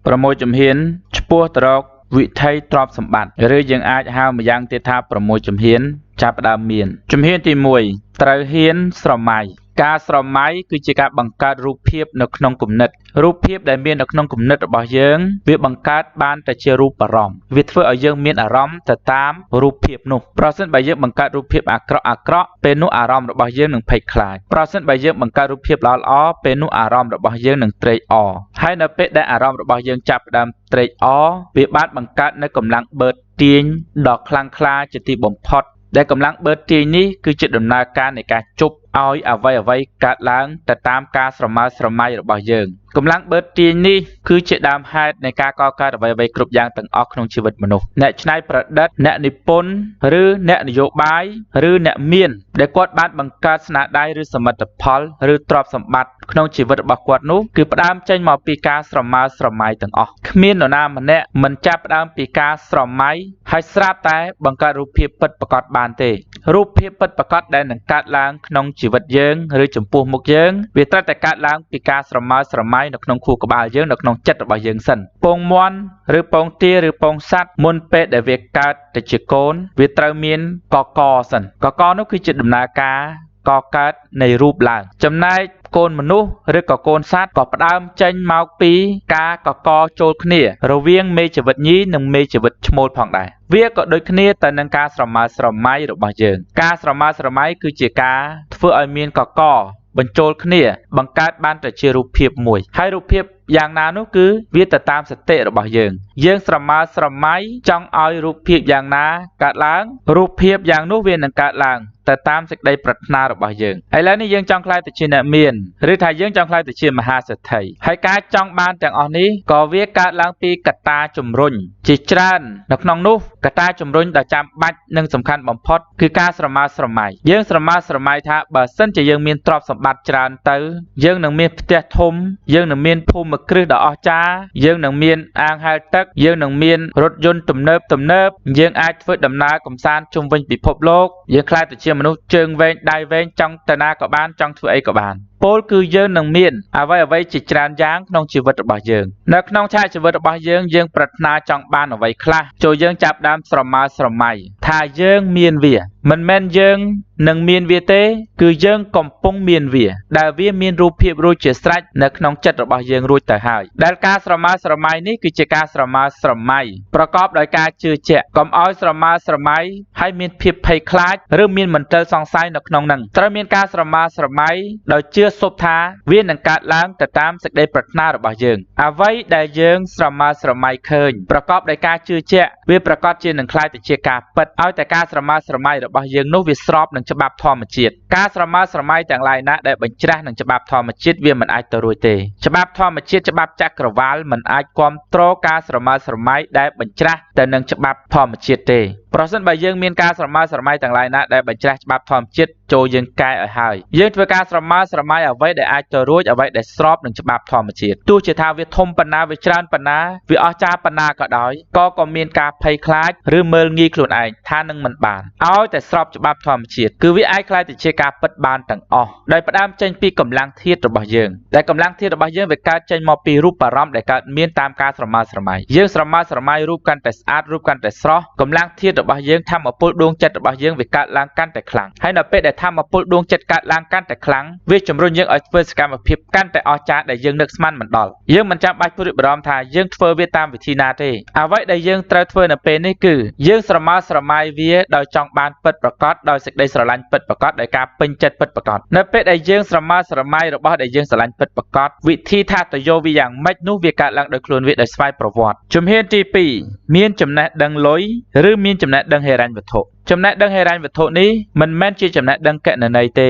ប្រមួយជំហានឆ្ពោះទៅរកវិថីទ្រព្យសម្បត្តិឬយើងអាចហៅម្យ៉ាងទៀតថាប្រមួយជំហានចាប់ផ្ដើមមានជំហានទី1ត្រូវហ៊ានស្រមៃការស្រមៃគឺជាការបង្កើតរូបភាពនៅក្នុងគំនិតរូបភាពដែលមាននៅក្នុងគំនិតរបស់យើងវាបង្កើតបានតែជារូបអារម្មណ៍វាធ្វើឲ្យយើងមានអារម្មណ៍ទៅតាមរូបភាពនោះប្រសិនបើយើងបង្កើតរូបភាពអាក្រក់ពេលនោះអារម្មណ៍របស់យើងនឹងភ័យខ្លាចប្រសិនបើយើងបង្កើតរូបភាពល្អៗពេលនោះអារម្មណ៍របស់យើងនឹងត្រេកអរហើយនៅពេលដែលអារម្មណ៍របស់យើងចាប់ផ្ដើមត្រេកអរវាបានបង្កើតនូវកម្លាំងបឺតទាញដ៏ខ្លាំងក្លាជាទីបំផុតដែលកម្លាំងបឺតទាញនេះគឺជាដំណើរការនៃការជប់ឲ្យអ្វីៗកើតឡើងទៅតាមការស្រមើស្រមៃរបស់យើងកម្លាំងបឺតទាញនេះគឺជាដើមហេតុនៃការកកើតអ្វីៗគ្រប់យ៉ាងទាំងអស់ក្នុងជីវិតមនុស្សអ្នកច្នៃប្រឌិតអ្នកនិពន្ធឬអ្នកនយោបាយឬអ្នកមានដែលគាត់បានបង្កើតស្នាដៃឬសមិទ្ធផលឬទ្រព្យសម្បត្តិក្នុងជីវិតរបស់គាត់នោះគឺផ្ដើមចេញមកពីការស្រមើស្រមៃទាំងអស់គ្មាននរណាម្នាក់មិនចាប់ផ្ដើមពីការស្រមៃហើយស្រាប់តែបង្កើតរូបភាពពិតប្រាកដបានទេរូបភាពពិតប្រាកដដែលនឹងកើតឡើងក្នុងជីវិតយើងឬចំពោះមុខយើងវាត្រូវតែកើតឡើងពីការស្រមើស្រមៃនៅក្នុងខួរក្បាលយើងនៅក្នុងចិត្តរបស់យើងសិនពងមាន់ឬពងទាឬពងសត្វមុនពេលដែលវាកើតទៅជាកូនវាត្រូវមានកកសិនកកនោះគឺជាដំណើរការកកើតនៃរូបឡើងចំណែកកូនមនុស្សឬក៏កូនសត្វក៏ផ្ដើមចេញមកពីការកកចូលគ្នារវាងមេជីវិតញីនិងមេជីវិតឈ្មោលផងដែរវាក៏ដូចគ្នាទៅនឹងការស្រមើស្រមៃរបស់យើងការស្រមើស្រមៃគឺជាការធ្វើឲ្យមានកកបញ្ចូលគ្នាបង្កើតបានទៅជារូបភាពមួយហើយរូបភាពយ៉ាងណានោះគឺវាទៅតាមសតិរបស់យើងស្រមើស្រមៃចង់ឲ្យរូបភាពយ៉ាងណាកើតឡើងរូបភាពយ៉ាងនោះវានឹងកើតឡើងទៅតាមសេចក្តីប្រាថ្នារបស់យើងឥឡូវនេះយើងចង់ខ្លាយទៅជាអ្នកមានឬថាយើងចង់ខ្លាយទៅជាមហាសេដ្ឋីហើយការចង់បានទាំងអស់នេះក៏វាកើតឡើងពីកត្តាជំរុញជាច្រើននៅក្នុងនោះកត្តាជំរុញដ៏ចាំបាច់និងសំខាន់បំផុតគឺការស្រមើស្រមៃយើងស្រមើស្រមៃថាបើសិនជាយើងមានទ្រព្យសម្បត្តិច្រើនទៅយើងនឹងមានផ្ទះធំយើងនឹងមានភូមិគ្រឹះដ៏អស្ចារ្យយើងនឹងមានអាងហែលទឹកយើងនឹងមានរថយន្តទំនើបយើងអាចធ្វើដំណើរកម្សាន្តជុំវិញពិភពលោកយើងខ្លាចទៅជាមនុស្សជើងវែងដៃវែងចង់ទៅណាក៏បានចង់ធ្វើអីក៏បានពោលគឺយើងនឹងមានអ្វីជាច្រើនយ៉ាងក្នុងជីវិតរបស់យើងនៅក្នុងឆាកជីវិតរបស់យើងប្រាថ្នាចង់បានអ្វីខ្លះចូលយើងចាប់ដើមស្រមើស្រមៃថាយើងមានវាមិនមែនយើងនឹងមានវាទេគឺយើងកំពុងមានវាដែលវាមានរូបភាពរួចជាស្រេចនៅក្នុងចិត្តរបស់យើងរួចទៅហើយដែលការស្រមើស្រមៃនេះគឺជាការស្រមើស្រមៃប្រកបដោយការជឿជាក់កុំឲ្យស្រមើស្រមៃហើយមានភាពភ័យខ្លាចឬមានមន្ទិលសង្ស័យនៅក្នុងនឹងត្រូវមានការស្រមើស្រមៃដោយជឿសុបថាវានឹងកើតឡើងទៅតាមសេចក្តីប្រាថ្នារបស់យើងអ្វីដែលយើងស្រមើស្រមៃឃើញប្រកបដោយការជឿជាក់វាប្រកាសជានឹងខ្លាយទៅជាការពិតឲ្យតែការស្រមើស្រមៃរបស់យើងនោះវាស្របនឹងច្បាប់ធម្មជាតិការស្រមើស្រមៃទាំងឡាយណាដែលបញ្ច្រាស់នឹងច្បាប់ធម្មជាតិវាមិនអាចទៅរួចទេច្បាប់ធម្មជាតិច្បាប់ចក្រវាឡមិនអាចគ្រប់គ្រងការស្រមើស្រមៃដែលបញ្ច្រាស់ទៅនឹងច្បាប់ធម្មជាតិទេប្រសិនបើយើងមានការស្រមើស្រមៃទាំងឡាយណាដែលបញ្ច្រាស់ច្បាប់ធម្មជាតិចូលយើងកែឲ្យហើយយើងធ្វើការស្រមើស្រមៃអ្វីដែលអាចទៅរួចអ្វីដែលស្របនឹងច្បាប់ធម្មជាតិទោះជាថាវាធំប៉ុណ្ណាវាច្រើនប៉ុណ្ណាវាអស្ចារ្យប៉ុណ្ណាក៏ដោយក៏មានការភ័យខ្លាចឬមើលងាយខ្លួនឯងថានឹងមិនបានឲ្យតែស្របច្បាប់ធម្មជាតិគឺវាអាចខ្លាយទៅជាការពិតបានទាំងអស់ដោយផ្ដើមចេញពីកម្លាំងធាតុរបស់យើងដែលកម្លាំងធាតុរបស់យើងវាកើតចេញមកពីរូបអារម្មណ៍ដែលកើតមានតាមការស្រមើស្រមៃយើងស្រមើស្រមៃរូបកាន់តែស្អាតរូបកាន់តែស្រស់កម្លាំងធាតុរបស់យើងធម្មពលដួងចិត្តរបស់យើងវាកើតឡើងកាន់តែខ្លាំងហើយនៅពេលដែលធម្មពលដួងចិត្តកើតឡើងកាន់តែខ្លាំងវាជំរុញយើងឲ្យធ្វើសកម្មភាពកាន់តែអស្ចារ្យដែលយើងនឹកស្មានមិនដល់យើងមិនចាំបាច់ព្រួយបារម្ភថាយើងធ្វើវាតាមវិធីណាទេអ្វីដែលយើងត្រូវធ្វើនៅពេលនេះគឺយើងស្រមើស្រមៃវាដោយចង់បានពិតប្រាកដដោយសេចក្តីស្រឡាញ់ពិតប្រាកដដោយការពេញចិត្តពិតប្រាកដនៅពេលដែលយើងស្រមើស្រមៃរបស់ដែលយើងស្រឡាញ់ពិតប្រាកដវិធីថាទៅយកវាយ៉ាងម៉េចនោះវាកើតឡើងដោយខ្លួនវាដោយស្វ័យប្រវត្តិជំហានទី2មានចំណេះដឹងលុយឬមានចំណេះដឹងហិរញ្ញវត្ថុចំណេះដឹងហិរញ្ញវត្ថុនេះមិនមែនជាចំណេះដឹងគណនេយ្យទេ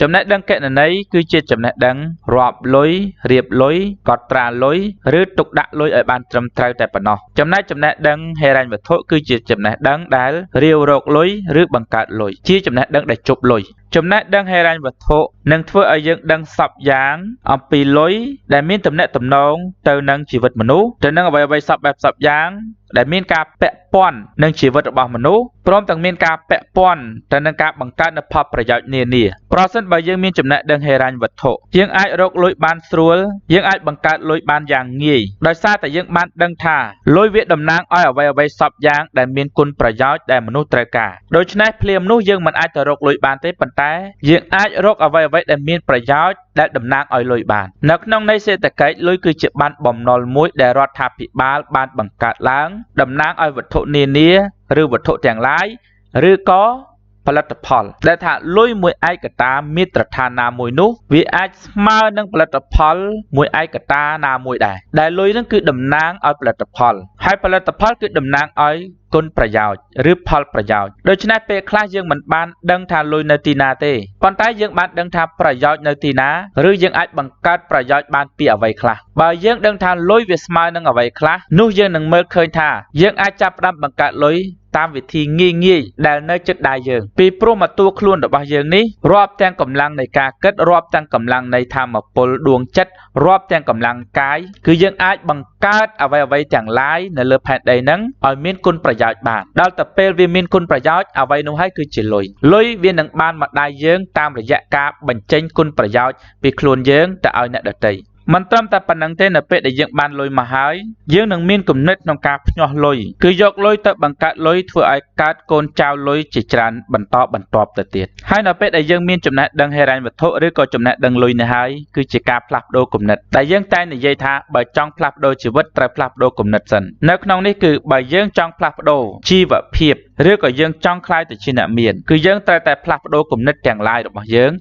ចំណេះដឹងគណនេយ្យគឺជាចំណេះដឹងរាប់លុយរៀបលុយកត់ត្រាលុយឬទុកដាក់លុយឲ្យបានត្រឹមត្រូវតែប៉ុណ្ណោះចំណែកចំណេះដឹងហិរញ្ញវត្ថុគឺជាចំណេះដឹងដែលរាវរកលុយឬបង្កើតលុយជាចំណេះដឹងដែលជប់លុយ ចំណេះដឹងហិរញ្ញវត្ថុនឹងធ្វើឲ្យយើងដឹងសពយ៉ាងអំពីលុយដែលមានទំនាក់ទំនងទៅនឹងជីវិតមនុស្សទៅនឹងអ្វីៗសពបែបសពយ៉ាងដែលមានការពាក់ព័ន្ធនឹងជីវិតរបស់មនុស្សព្រមទាំងមានការពាក់ព័ន្ធទៅនឹងការបង្កើតនូវផលប្រយោជន៍នានាប្រសិនបើយើងមានចំណេះដឹងហិរញ្ញវត្ថុយើងអាចរកលុយបានស្រួលយើងអាចបង្កើតលុយបានយ៉ាងងាយដោយសារតែយើងបានដឹងថាលុយវាតំណាងឲ្យអ្វីៗសពយ៉ាងដែលមានគុណប្រយោជន៍ដែលមនុស្សត្រូវការដូច្នេះភ្លាមនោះយើងមិនអាចទៅរកលុយបានទេប៉ុន្តែយើងអាចរកអ្វីៗដែលមានប្រយោជន៍ដែលតំណាងឲ្យលុយបាននៅក្នុងន័យសេដ្ឋកិច្ចលុយគឺជាបានបំណុលមួយដែលរដ្ឋាភិបាលបានបង្កើតឡើងតំណាងឲ្យវត្ថុនានាឬវត្ថុទាំងឡាយឬក៏ផលិតផលដែលថាលុយមួយឯកតាមាត្រដ្ឋានណាមួយនោះវាអាចស្មើនឹងផលិតផលមួយឯកតាណាមួយដែរដែលលុយនឹងគឺតំណាងឲ្យផលិតផលហើយផលិតផលគឺតំណាងឲ្យគុណប្រយោជន៍ឬផលប្រយោជន៍ដូច្នេះពេលខ្លះយើងមិនបានដឹងថាលុយនៅទីណាទេប៉ុន្តែយើងបានដឹងថាប្រយោជន៍នៅទីណាឬយើងអាចបង្កើតប្រយោជន៍បានពីអ្វីខ្លះបើយើងដឹងថាលុយវាស្មើនឹងអ្វីខ្លះនោះយើងនឹងមើលឃើញថាយើងអាចចាប់ផ្ដើមបង្កើតលុយតាមវិធីងាយដែលនៅជិតដៃយើងពីព្រោះមកតួខ្លួនរបស់យើងនេះរាប់ទាំងកម្លាំងនៃការគិតរាប់ទាំងកម្លាំងនៃធម៌ពលដួងចិត្តរាប់ទាំងកម្លាំងកាយគឺយើងអាចបង្កើតអ្វីៗទាំងឡាយនៅលើផែនដីហ្នឹងឲ្យមានគុណប្រយោជន៍បានដល់ទៅពេលវាមានគុណប្រយោជន៍អ្វីនោះហើយគឺជាលុយវានឹងបានមកដៃយើងតាមរយៈការបញ្ចេញគុណប្រយោជន៍ពីខ្លួនយើងទៅឲ្យអ្នកដទៃមិនត្រឹមតែប៉ុណ្្នឹងទេនៅពេលដែលយើងបានលុយមកហើយយើងនឹងមានគំនិតក្នុងការភ្ញាស់លុយគឺយកលុយទៅបង្កើតលុយធ្វើឲ្យកើតកូនចៅលុយជាច្រើនបន្តបន្ទាប់ទៅទៀតហើយនៅពេលដែលយើងមានចំណេះដឹងហិរញ្ញវត្ថុឬក៏ចំណេះដឹងលុយនេះហើយគឺជាការផ្លាស់ប្ដូរគំនិតដែលយើងតែនិយាយថាបើចង់ផ្លាស់ប្ដូរជីវិតត្រូវផ្លាស់ប្ដូរគំនិតសិននៅក្នុងនេះគឺបើយើងចង់ផ្លាស់ប្ដូរជីវភាពឬក៏យើងចង់ក្លាយទៅជាអ្នកមានគឺយើងត្រូវតែផ្លាស់ប្ដូរគំនិតទាំងឡាយរបស់យើង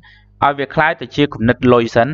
ឲ្យវាក្លាយទៅជាគំនិតលុយសិន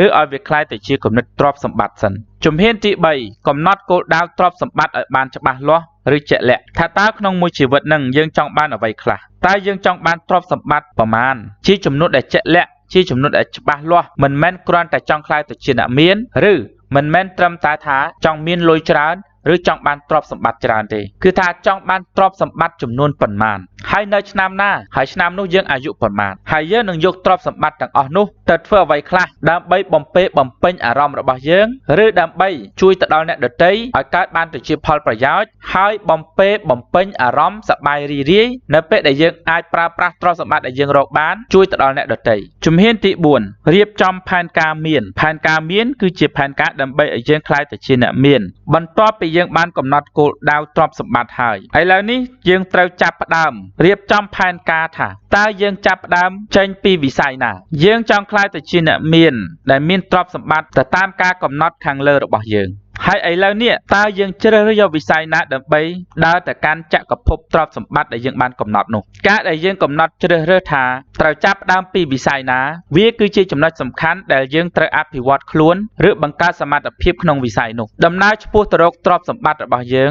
ឬឲ្យវាក្លាយទៅជាគំនិតទ្រព្យសម្បត្តិសិនជំហានទី3កំណត់គោលដៅទ្រព្យសម្បត្តិឲ្យបានច្បាស់លាស់ឬជាក់លាក់ថាតើក្នុងមួយជីវិតនឹងយើងចង់បានអ្វីខ្លះតើយើងចង់បានទ្រព្យសម្បត្តិប្រមាណជាចំនួនដែលជាក់លាក់ជាចំនួនដែលច្បាស់លាស់មិនមែនគ្រាន់តែចង់ក្លាយទៅជាអ្នកមានឬមិនមែនត្រឹមតែថាចង់មានលុយច្រើនឬចង់បានទ្រព្យសម្បត្តិច្រើនទេគឺថាចង់បានទ្រព្យសម្បត្តិចំនួនប៉ុន្មានហើយនៅឆ្នាំណាហើយឆ្នាំនោះយើងអាយុប៉ុន្មានហើយយើងនឹងយកទ្រព្យសម្បត្តិទាំងអស់នោះទៅធ្វើអ្វីខ្លះដើម្បីបំពេញអារម្មណ៍របស់យើងឬដើម្បីជួយទៅដល់អ្នកដទៃឲ្យកើតបានទៅជាផលប្រយោជន៍ហើយបំពេញអារម្មណ៍សប្បាយរីករាយនៅពេលដែលយើងអាចប្រើប្រាស់ទ្រព្យសម្បត្តិដែលយើងរកបានជួយទៅដល់អ្នកដទៃជំហានទី4រៀបចំផែនការមានគឺជាផែនការដើម្បីឲ្យយើងក្លាយទៅជាអ្នកមានបន្ទាប់ពីយើងបានកំណត់គោលដៅទ្រព្យសម្បត្តិហើយឥឡូវនេះយើងត្រូវចាប់ផ្ដើមរៀបចំផែនការថាតើយើងចាប់ផ្ដើមចេញពីវិស័យណាយើងចង់ក្លាយទៅជាអ្នកមានដែលមានទ្រព្យសម្បត្តិទៅតាមការកំណត់ខាងលើរបស់យើងហើយឥឡូវនេះតើយើងជ្រើសរើសយកវិស័យណាដើម្បីដើរទៅកាន់ចក្រភពទ្រព្យសម្បត្តិដែលយើងបានកំណត់នោះការដែលយើងកំណត់ជ្រើសរើសថាត្រូវចាប់ផ្ដើមពីវិស័យណាវាគឺជាចំណុចសំខាន់ដែលយើងត្រូវអភិវឌ្ឍខ្លួនឬបង្កើតសមត្ថភាពក្នុងវិស័យនោះដំណើរឆ្ពោះទៅរកទ្រព្យសម្បត្តិរបស់យើ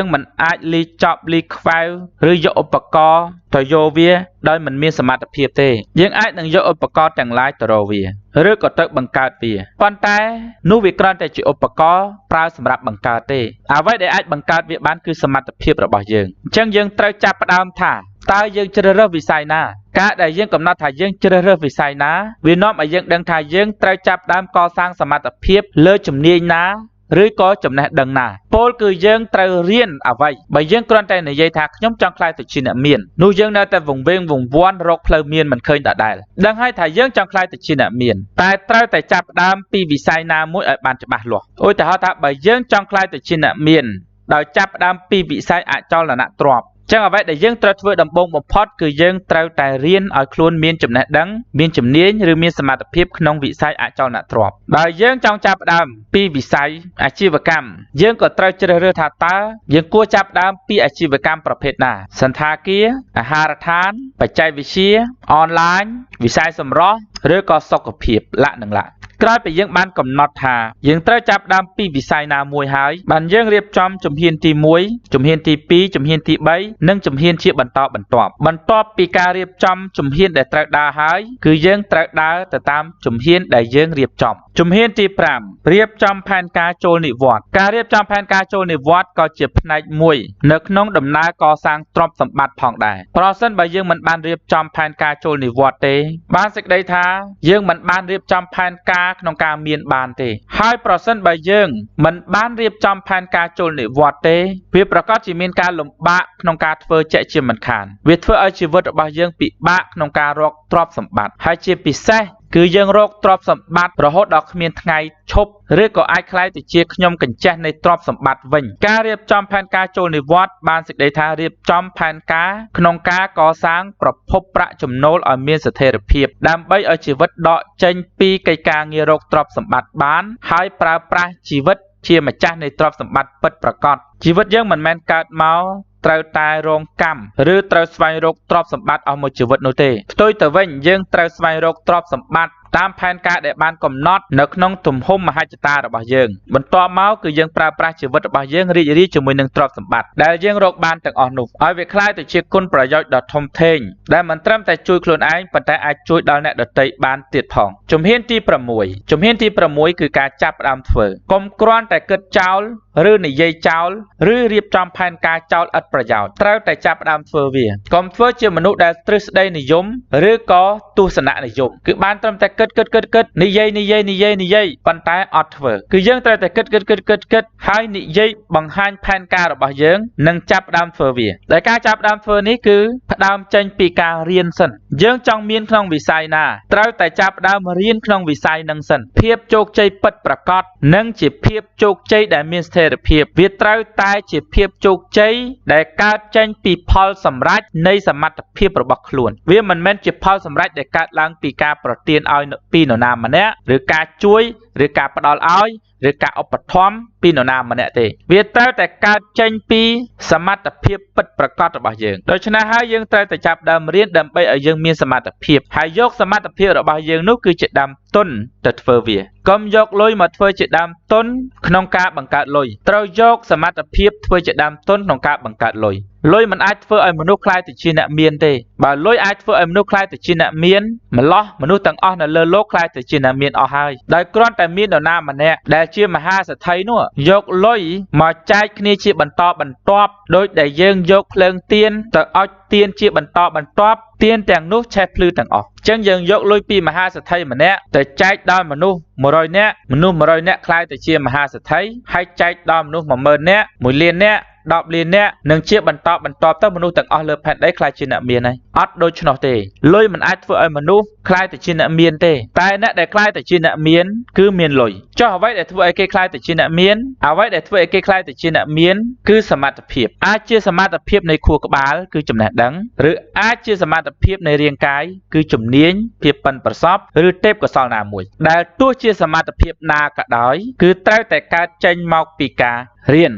ងមិនអាចលីចប់លីខ្វែវឬយកឧបករណ៍ទៅយកវាដោយមិនមានសមត្ថភាពទេយើងអាចនឹងយកឧបករណ៍ទាំងឡាយទៅរកវាឬក៏ទៅបង្កើតវាប៉ុន្តែនោះវាគ្រាន់តែជាឧបករណ៍ប្រើសម្រាប់បង្កើតទេអ្វីដែលអាចបង្កើតវាបានគឺសមត្ថភាពរបស់យើងអញ្ចឹងយើងត្រូវចាប់ផ្ដើមថាតើយើងជ្រើសរើសវិស័យណាការដែលយើងកំណត់ថាយើងជ្រើសរើសវិស័យណាវានាំឲ្យយើងដឹងថាយើងត្រូវចាប់ផ្ដើមកសាងសមត្ថភាពលើជំនាញណាឬក៏ចំណេះដឹងណាពោលគឺយើងត្រូវរៀនអ្វីបើយើងគ្រាន់តែនិយាយថាខ្ញុំចង់ក្លាយទៅជាអ្នកមាននោះយើងនៅតែវង្វេងវង្វាន់រកផ្លូវមានមិនឃើញដដែលដឹងហើយថាយើងចង់ក្លាយទៅជាអ្នកមានតែត្រូវតែចាប់ផ្ដើមពីវិស័យណាមួយឲ្យបានច្បាស់លាស់ឧទាហរណ៍ថាបើយើងចង់ក្លាយទៅជាអ្នកមានដោយចាប់ផ្ដើមពីវិស័យអចលនទ្រព្យចឹងអ្វីដែលយើងត្រូវធ្វើដំបូងបំផុតគឺយើងត្រូវតែរៀនឲ្យខ្លួនមានចំណេះដឹងមានជំនាញឬមានសមត្ថភាពក្នុងវិស័យអចលនទ្រព្យបើយើងចង់ចាប់ផ្ដើមពីវិស័យអាជីវកម្មយើងក៏ត្រូវជ្រើសរើសថាតើយើងគួរចាប់ផ្ដើមពីអាជីវកម្មប្រភេទណាសន្តាគារអាហារដ្ឋានបច្ចេកវិទ្យាអនឡាញវិស័យសម្រស់ឬក៏សុខភាពលក្ខណៈ ក្រោយពីយើងបានកំណត់ថាយើងត្រូវចាប់ផ្ដើមពីវិស័យណាមួយហើយបានយើងរៀបចំជំហានទី1ជំហានទី2ជំហានទី3និងជំហានជាបន្តបន្ទាប់ពីការរៀបចំជំហានដែលត្រូវដើរហើយគឺយើងត្រូវដើរទៅតាមជំហានដែលយើងរៀបចំជំហានទី5រៀបចំផែនការចូលនិវត្តន៍ការរៀបចំផែនការចូលនិវត្តន៍ក៏ជាផ្នែកមួយនៅក្នុងដំណើរកសាងទ្រព្យសម្បត្តិផងដែរប្រសិនបើយើងមិនបានរៀបចំផែនការចូលនិវត្តន៍ទេបានសេចក្តីថាយើងមិនបានរៀបចំផែនការក្នុងការមានបានទេហើយប្រសិនបើយើងមិនបានរៀបចំផែនការចូលនិវត្តន៍ទេវាប្រកាសជាមានការលំបាកក្នុងការធ្វើជាក់ជាមិនខានវាធ្វើឲ្យជីវិតរបស់យើងពិបាកក្នុងការរកទ្រព្យសម្បត្តិហើយជាពិសេសគឺយើងរកទ្រព្យសម្បត្តិរហូតដល់គ្មានថ្ងៃឈប់ឬក៏អាចក្លាយទៅជាខ្ញុំកញ្ចេះនៃទ្រព្យសម្បត្តិវិញការរៀបចំផែនការចូលនិវត្តន៍បានសេចក្តីថារៀបចំផែនការក្នុងការកសាងប្រភពប្រាក់ចំណូលឲ្យមានស្ថិរភាពដើម្បីឲ្យជីវិតដកចេញពីកិច្ចការងាររកទ្រព្យសម្បត្តិបានហើយប្រើប្រាស់ជីវិតជាម្ចាស់នៃទ្រព្យសម្បត្តិពិតប្រាកដជីវិតយើងមិនមែនកើតមកត្រូវតែរងកម្មឬត្រូវស្វែងរកទ្រព្យសម្បត្តិអស់មួយជីវិតនោះទេផ្ទុយទៅវិញយើងត្រូវស្វែងរកទ្រព្យសម្បត្តិតាមផែនការដែលបានកំណត់នៅក្នុងទំហំមហិច្ឆតារបស់យើងបន្ទាប់មកគឺយើងប្រើប្រាស់ជីវិតរបស់យើងរីករាយជាមួយនឹងទ្រព្យសម្បត្តិដែលយើងរកបានទាំងអស់នោះឲ្យវាក្លាយទៅជាគុណប្រយោជន៍ដ៏ធំធេងដែលមិនត្រឹមតែជួយខ្លួនឯងប៉ុន្តែអាចជួយដល់អ្នកដទៃបានទៀតផងជំហានទី6ជំហានទី6គឺការចាប់ផ្ដើមធ្វើកុំគ្រាន់តែគិតចោលឬនិយាយចោលឬរៀបចំផែនការចោលឥតប្រយោជន៍ត្រូវតែចាប់ផ្ដើមធ្វើវាកុំធ្វើជាមនុស្សដែលទ្រឹស្ដីនិយមឬក៏ទស្សនៈនិយមគឺបានត្រឹមតែគិតនិយាយប៉ុន្តែអត់ធ្វើគឺយើងត្រូវតែគិតហើយនិយាយបង្ហាញផែនការរបស់យើងនិងចាប់ផ្ដើមធ្វើវាដែលការចាប់ផ្ដើមធ្វើនេះគឺផ្ដើមចេញពីការរៀនសិនយើងចង់មានក្នុងវិស័យណាត្រូវតែចាប់ផ្ដើមរៀនក្នុងវិស័យនឹងសិនភាពជោគជ័យពិតប្រាកដនិងជាភាពជោគជ័យដែលមានស្ថិរភាពវាត្រូវតែជាភាពជោគជ័យដែលកើតចេញពីផលសម្រេចនៃសមត្ថភាពរបស់ខ្លួនវាមិនមែនជាផលសម្រេចដែលកើតឡើងពីការប្រទានឲ្យពីនរណាម្នាក់ឬការជួយឬការផ្ដល់ឲ្យឬការឧបត្ថម្ភពីនរណាម្នាក់ទេវាត្រូវតែកើតចេញពីសមត្ថភាពពិតប្រាកដរបស់យើងដូច្នេះហើយយើងត្រូវតែចាប់ដើមរៀនដើម្បីឲ្យយើងមានសមត្ថភាពហើយយកសមត្ថភាពរបស់យើងនោះគឺជាដើមទុនទៅធ្វើវាកុំយកលុយមកធ្វើជាដើមទុនក្នុងការបង្កើតលុយត្រូវយកសមត្ថភាពធ្វើជាដើមទុនក្នុងការបង្កើតលុយលុយមិនអាចធ្វើឲ្យមនុស្សក្លាយទៅជាអ្នកមានទេបើលុយអាចធ្វើឲ្យមនុស្សក្លាយទៅជាអ្នកមានម្លោះមនុស្សទាំងអស់នៅលើโลกក្លាយទៅជាអ្នកមានអស់ហើយដោយគ្រាន់តែមាននរណាម្នាក់ដែលជាមហាសេដ្ឋីនោះយកលុយមកចែកគ្នាជាបន្តបន្ទាប់ដោយដែលយើងយកភ្លើងទៀនទៅអុជទៀនជាបន្តបន្ទាប់ទៀនទាំងនោះឆេះភ្លឺទាំងអស់អញ្ចឹងយើងយកលុយពីមហាសេដ្ឋីម្នាក់ទៅចែកដល់មនុស្ស100នាក់មនុស្ស100នាក់ក្លាយទៅជាមហាសេដ្ឋីហើយចែកដល់មនុស្ស10000នាក់1លាននាក់10លាននាក់នឹងជាបន្តទៅមនុស្សទាំងអស់លើផែនដីក្លាយជាអ្នកមានហើយអត់ដូច្នោះទេលុយមិនអាចធ្វើឲ្យមនុស្សក្លាយទៅជាអ្នកមានទេតែអ្នកដែលក្លាយទៅជាអ្នកមានគឺមានលុយចុះអ្វីដែលធ្វើឲ្យគេក្លាយទៅជាអ្នកមានអ្វីដែលធ្វើឲ្យគេក្លាយទៅជាអ្នកមានគឺសមត្ថភាពអាចជាសមត្ថភាពនៃខួរក្បាលគឺចំណេះដឹងឬអាចជាសមត្ថភាពនៃរាងកាយគឺជំនាញភាពប៉ិនប្រសប់ឬទេពកោសល្យណាមួយដែលទោះជាសមត្ថភាពណាក៏ដោយគឺត្រូវតែកើតចេញមកពីការរៀន